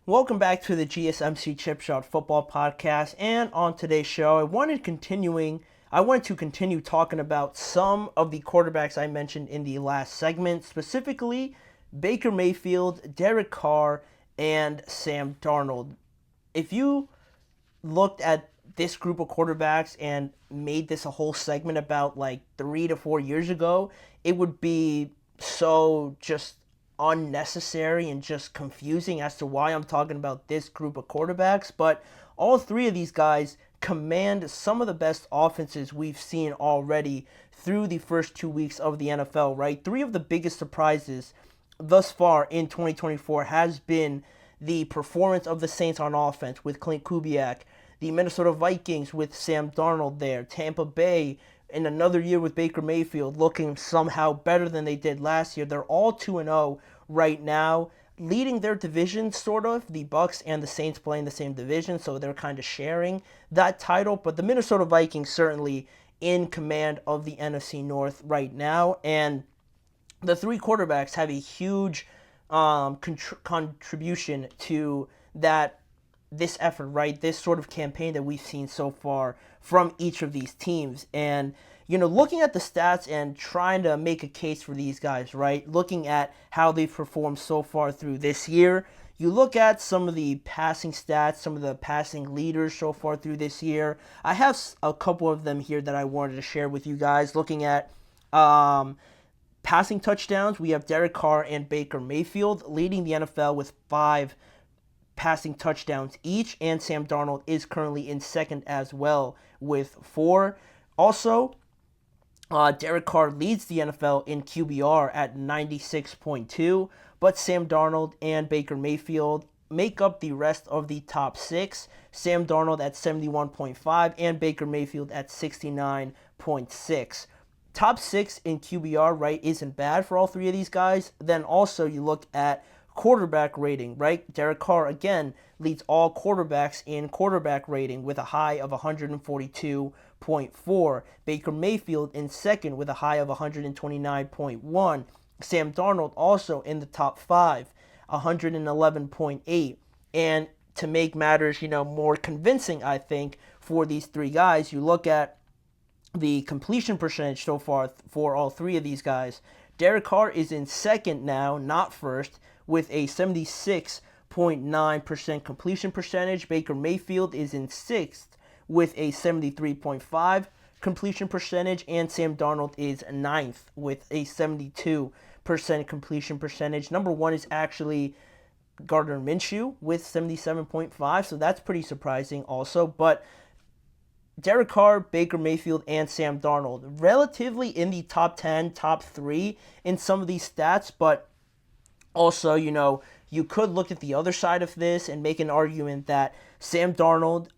Welcome back to the GSMC Chip Shot Football Podcast. And on today's show, I wanted to continue talking about some of the quarterbacks I mentioned in the last segment, specifically Baker Mayfield, Derek Carr, and Sam Darnold. If you looked at this group of quarterbacks and made this a whole segment about like 3 to 4 years ago, it would be so just unnecessary and just confusing as to why I'm talking about this group of quarterbacks. But all three of these guys command some of the best offenses we've seen already through the first 2 weeks of the NFL, right? Three of the biggest surprises thus far in 2024 has been the performance of the Saints on offense with Clint Kubiak, the Minnesota Vikings with Sam Darnold there, Tampa Bay in another year with Baker Mayfield looking somehow better than they did last year. They're all 2-0 right now, leading their division sort of. The Bucs and the Saints play in the same division, so they're kind of sharing that title. But the Minnesota Vikings certainly in command of the NFC North right now, and the three quarterbacks have a huge contribution to this effort, right? This sort of campaign that we've seen so far from each of these teams. And, looking at the stats and trying to make a case for these guys, right? Looking at how they've performed so far through this year. You look at some of the passing stats, some of the passing leaders so far through this year. I have a couple of them here that I wanted to share with you guys. Looking at passing touchdowns, we have Derek Carr and Baker Mayfield leading the NFL with 5 passing touchdowns each, and Sam Darnold is currently in second as well with 4. Also, Derek Carr leads the NFL in QBR at 96.2, but Sam Darnold and Baker Mayfield make up the rest of the top 6. Sam Darnold at 71.5 and Baker Mayfield at 69.6. Top 6 in QBR, right, isn't bad for all three of these guys. Then also you look at quarterback rating, right? Derek Carr, again, leads all quarterbacks in quarterback rating with a high of 142.4. Baker Mayfield in second with a high of 129.1. Sam Darnold also in the top 5, 111.8. And to make matters, more convincing, I think, for these three guys, you look at the completion percentage so far for all three of these guys. Derek Carr is in second now, not first, with a 76.9% completion percentage. Baker Mayfield is in sixth with a 73.5% completion percentage, and Sam Darnold is ninth with a 72% completion percentage. Number 1 is actually Gardner Minshew with 77.5%, so that's pretty surprising also. But Derek Carr, Baker Mayfield, and Sam Darnold relatively in the top 10, top 3 in some of these stats, but also, you could look at the other side of this and make an argument that Sam Darnold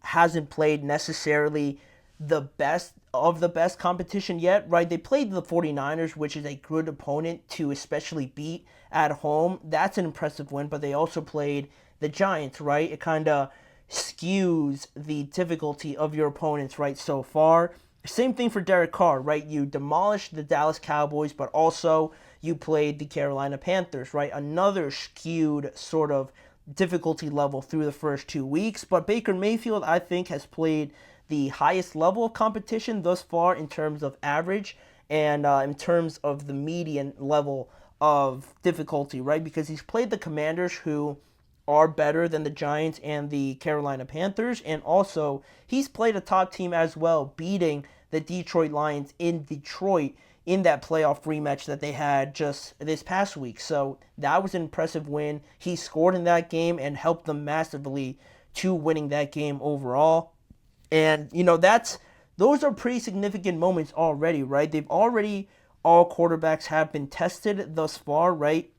hasn't played necessarily the best of the best competition yet, right? They played the 49ers, which is a good opponent to especially beat at home. That's an impressive win, but they also played the Giants, right? It kind of skews the difficulty of your opponents, right, so far. Same thing for Derek Carr, right? You demolished the Dallas Cowboys, but also you played the Carolina Panthers, right? Another skewed sort of difficulty level through the first 2 weeks. But Baker Mayfield, I think, has played the highest level of competition thus far in terms of average and in terms of the median level of difficulty, right? Because he's played the Commanders, who are better than the Giants and the Carolina Panthers, and also he's played a top team as well, beating the Detroit Lions in Detroit in that playoff rematch that they had just this past week. So that was an impressive win. He scored in that game and helped them massively to winning that game overall. And, those are pretty significant moments already, right? All quarterbacks have been tested thus far, right?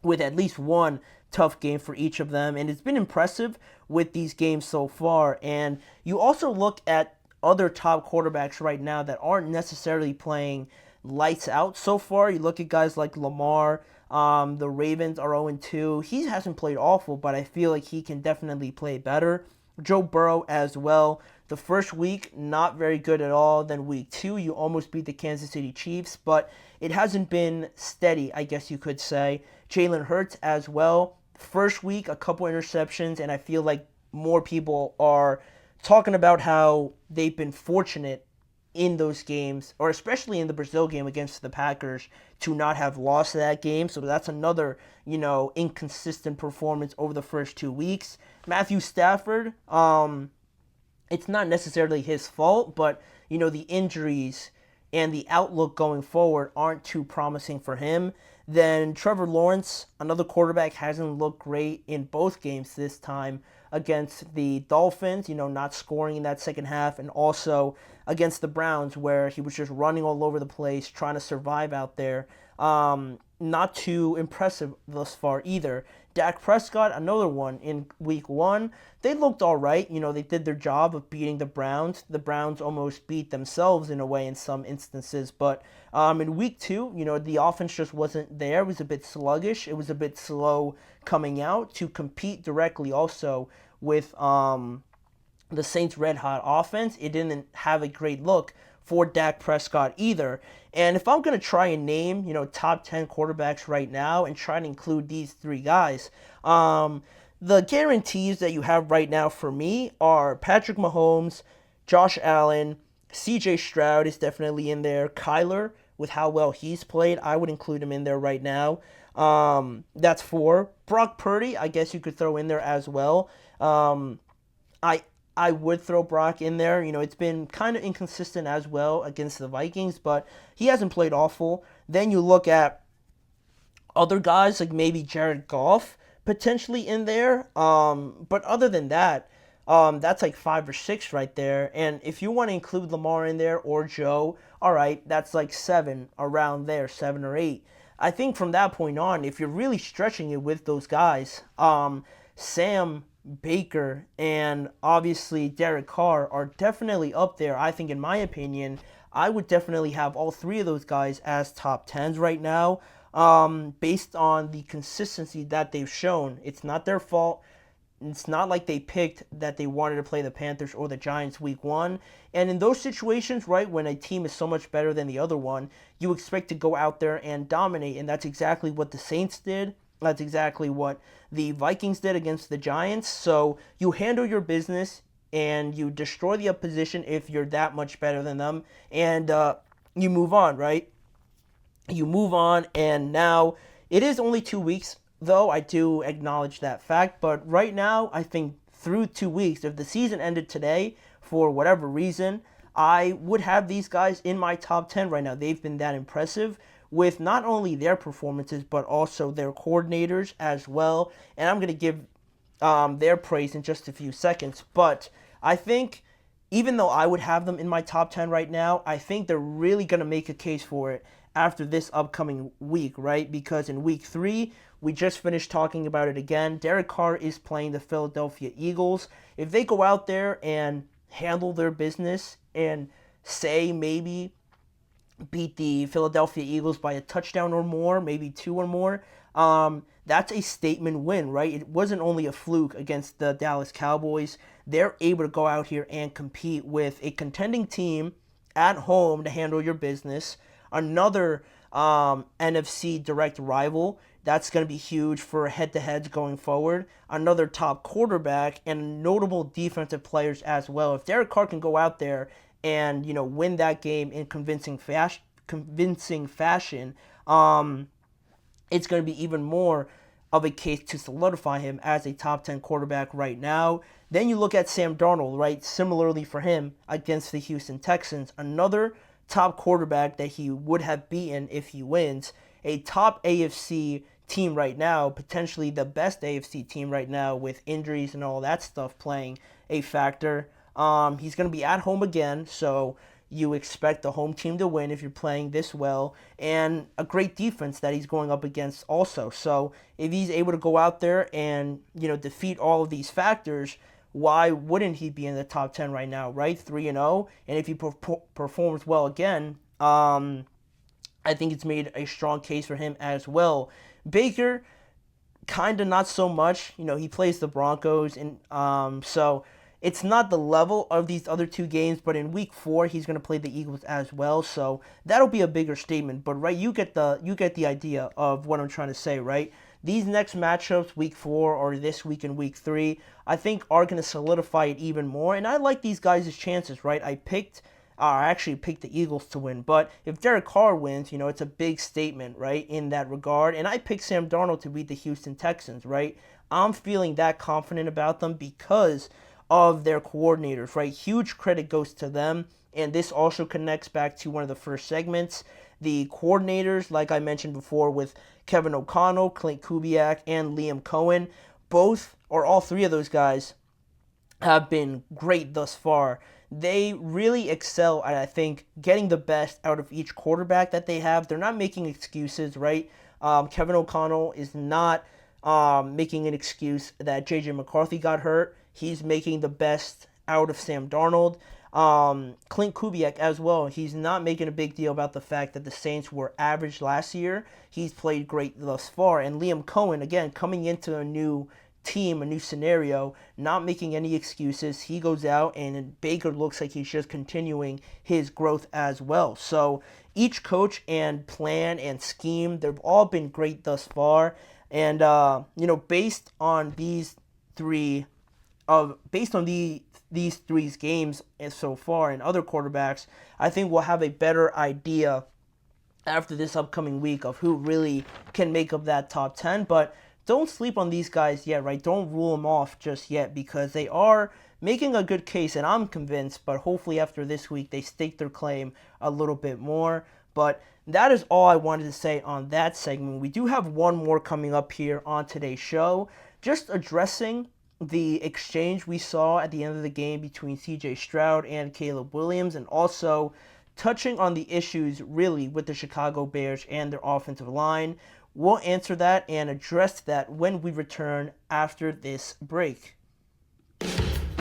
With at least one tough game for each of them. And it's been impressive with these games so far. And you also look at other top quarterbacks right now that aren't necessarily playing lights out so far. You look at guys like Lamar. The Ravens are 0-2. He hasn't played awful, but I feel like he can definitely play better. Joe Burrow as well. The first week, not very good at all. Then week 2, you almost beat the Kansas City Chiefs, but it hasn't been steady, I guess you could say. Jalen Hurts as well. first week, a couple interceptions, and I feel like more people are talking about how they've been fortunate in those games, or especially in the Brazil game against the Packers, to not have lost that game. So that's another, inconsistent performance over the first 2 weeks. Matthew Stafford, it's not necessarily his fault, but, the injuries and the outlook going forward aren't too promising for him. Then Trevor Lawrence, another quarterback, hasn't looked great in both games this time against the Dolphins, not scoring in that second half, and also against the Browns where he was just running all over the place, trying to survive out there. Not too impressive thus far either. Dak Prescott, another one in week 1. They looked all right. They did their job of beating the Browns. The Browns almost beat themselves in a way in some instances. But in week 2, the offense just wasn't there. It was a bit sluggish. It was a bit slow coming out to compete directly also with the Saints' red-hot offense. It didn't have a great look for Dak Prescott either. And if I'm going to try and name, top 10 quarterbacks right now and try to include these 3 guys, the guarantees that you have right now for me are Patrick Mahomes, Josh Allen, CJ Stroud is definitely in there. Kyler, with how well he's played, I would include him in there right now. That's 4. Brock Purdy, I guess you could throw in there as well. I would throw Brock in there. It's been kind of inconsistent as well against the Vikings, but he hasn't played awful. Then you look at other guys like maybe Jared Goff potentially in there. But other than that, that's like 5 or 6 right there. And if you want to include Lamar in there or Joe, all right, that's like 7 around there, 7 or 8. I think from that point on, if you're really stretching it with those guys, Sam, Baker, and obviously Derek Carr are definitely up there. I think, in my opinion, I would definitely have all 3 of those guys as top 10s right now, based on the consistency that they've shown. It's not their fault. It's not like they picked that they wanted to play the Panthers or the Giants week 1. And in those situations, right, when a team is so much better than the other one, you expect to go out there and dominate. And that's exactly what the Saints did. That's exactly what the Vikings did against the Giants. So you handle your business and you destroy the opposition if you're that much better than them. And you move on, right? You move on, and now it is only 2 weeks, though. I do acknowledge that fact. But right now, I think through 2 weeks, if the season ended today for whatever reason, I would have these guys in my top 10 right now. They've been that impressive with not only their performances, but also their coordinators as well. And I'm going to give their praise in just a few seconds. But I think, even though I would have them in my top 10 right now, I think they're really going to make a case for it after this upcoming week, right? Because in week 3, we just finished talking about it again. Derek Carr is playing the Philadelphia Eagles. If they go out there and handle their business and say maybe beat the Philadelphia Eagles by a touchdown or more, maybe 2 or more, that's a statement win, right? It wasn't only a fluke against the Dallas Cowboys. They're able to go out here and compete with a contending team at home to handle your business. Another NFC direct rival. That's going to be huge for head-to-heads going forward. Another top quarterback and notable defensive players as well. If Derek Carr can go out there and win that game in convincing fashion, it's going to be even more of a case to solidify him as a top 10 quarterback right now. Then you look at Sam Darnold, right? Similarly for him against the Houston Texans, another top quarterback that he would have beaten if he wins. A top AFC team right now, potentially the best AFC team right now with injuries and all that stuff playing a factor. He's going to be at home again, so you expect the home team to win if you're playing this well, and a great defense that he's going up against also. So if he's able to go out there and defeat all of these factors, why wouldn't he be in the top 10 right now, right? 3-0, and if he performs well again, I think it's made a strong case for him as well. Baker, kind of not so much. He plays the Broncos, and so it's not the level of these other 2 games, but in week 4, he's going to play the Eagles as well, so that'll be a bigger statement. But right, you get the idea of what I'm trying to say, right? these next matchups, week 4 or this week in week 3, I think are going to solidify it even more. And I like these guys' chances, right? I actually picked the Eagles to win, but if Derek Carr wins, it's a big statement, right, in that regard. And I picked Sam Darnold to beat the Houston Texans, right? I'm feeling that confident about them because of their coordinators, right? Huge credit goes to them. And this also connects back to one of the first segments. The coordinators, like I mentioned before, with Kevin O'Connell, Clint Kubiak, and Liam Cohen, both or all three of those guys have been great thus far. They really excel at, I think, getting the best out of each quarterback that they have. They're not making excuses, right? Kevin O'Connell is not making an excuse that J.J. McCarthy got hurt. He's making the best out of Sam Darnold. Clint Kubiak as well. He's not making a big deal about the fact that the Saints were average last year. He's played great thus far. And Liam Cohen, again, coming into a new team, a new scenario, not making any excuses. He goes out and Baker looks like he's just continuing his growth as well. So each coach and plan and scheme, they've all been great thus far. And, based on these three, these three games so far and other quarterbacks, I think we'll have a better idea after this upcoming week of who really can make up that top 10. But don't sleep on these guys yet, right? Don't rule them off just yet because they are making a good case, and I'm convinced, but hopefully after this week they stake their claim a little bit more. But that is all I wanted to say on that segment. We do have one more coming up here on today's show, just addressing the exchange we saw at the end of the game between CJ Stroud and Caleb Williams, and also touching on the issues really with the Chicago Bears and their offensive line. We'll answer that and address that when we return after this break.